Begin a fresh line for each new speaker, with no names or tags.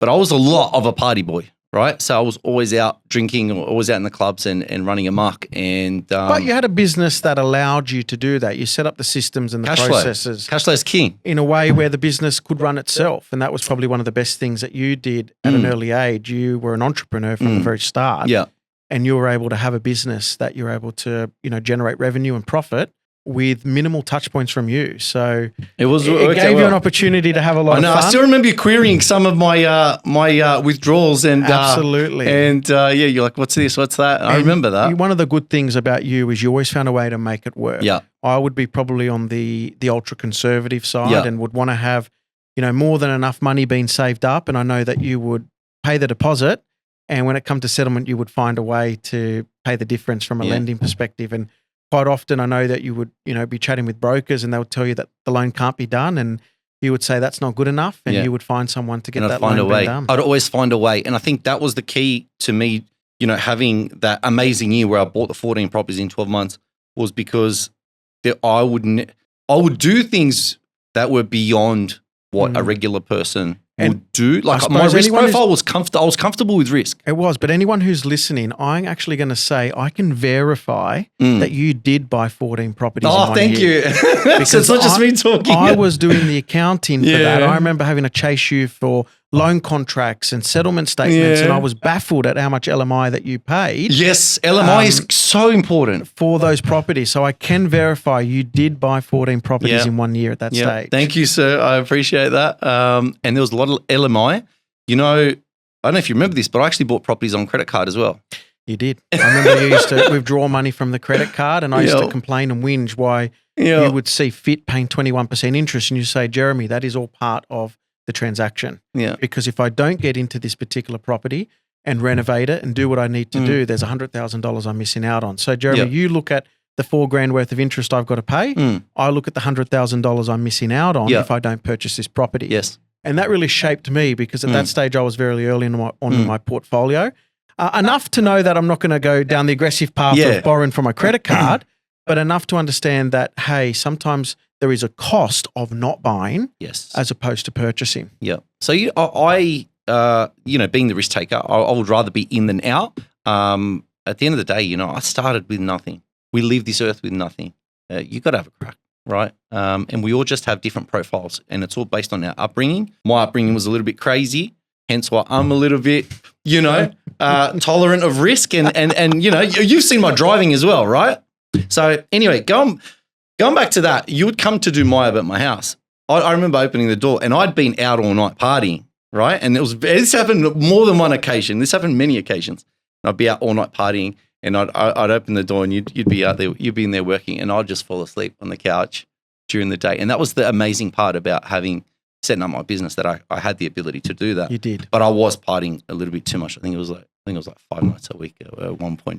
But I was a lot of a party boy, right? So I was always out drinking or always out in the clubs and running amok. And
but you had a business that allowed you to do that. You set up the systems and the processes.
Cash flow is king.
In a way where the business could run itself. And that was probably one of the best things that you did at an early age. You were an entrepreneur from the very start.
Yeah.
And you were able to have a business that you're able to, generate revenue and profit with minimal touch points from you. So it gave you an opportunity to have a lot of fun.
I still remember you querying some of my withdrawals and
absolutely.
You're like, what's this? What's that? I remember that.
One of the good things about you is you always found a way to make it work.
Yeah.
I would be probably on the ultra conservative side and would want to have, more than enough money being saved up. And I know that you would pay the deposit. And when it comes to settlement, you would find a way to pay the difference from a lending perspective. And quite often I know that you would, be chatting with brokers and they would tell you that the loan can't be done. And you would say that's not good enough. And you would find someone to get that loan done.
I'd always find a way. And I think that was the key to me, having that amazing year where I bought the 14 properties in 12 months was because I would do things that were beyond what a regular person would do. Like my risk profile was I was comfortable with risk.
It was, but anyone who's listening, I'm actually going to say I can verify that you did buy 14 properties in 1 year.
Oh, thank you. So it's not just me talking.
I was doing the accounting for that. I remember having to chase you for loan contracts and settlement statements, and I was baffled at how much LMI that you paid.
Yes, LMI is so important
for those properties. So I can verify you did buy 14 properties in 1 year at that stage.
Thank you, sir. I appreciate that. And there was a lot of LMI. I don't know if you remember this, but I actually bought properties on credit card as well.
You did. I remember you used to withdraw money from the credit card, and I used to complain and whinge why you would see fit paying 21% interest, and you say, Jeremy, that is all part of the transaction.
Yeah.
Because if I don't get into this particular property and renovate it and do what I need to do, there's $100,000 I'm missing out on. So Jeremy, you look at the $4,000 worth of interest I've got to pay. I look at the $100,000 I'm missing out on if I don't purchase this property.
Yes.
And that really shaped me because at that stage I was very early in my portfolio. Enough to know that I'm not going to go down the aggressive path of borrowing from my credit card, but enough to understand that, hey, sometimes there is a cost of not buying as opposed to purchasing.
Yeah. So I being the risk taker, I would rather be in than out. At the end of the day, I started with nothing. We leave this earth with nothing. You got to have a crack, right? And we all just have different profiles, and it's all based on our upbringing. My upbringing was a little bit crazy, hence why I'm a little bit, tolerant of risk. And you've seen my driving as well, right? So anyway, going back to that, you would come to do MIAB at my house. I remember opening the door, and I'd been out all night partying, right? And this happened more than one occasion. This happened many occasions. And I'd be out all night partying, and I'd open the door, and you'd be out there, you'd be in there working, and I'd just fall asleep on the couch during the day. And that was the amazing part about setting up my business, that I had the ability to do that.
You did.
But I was partying a little bit too much. I think it was like 5 nights a week at one point.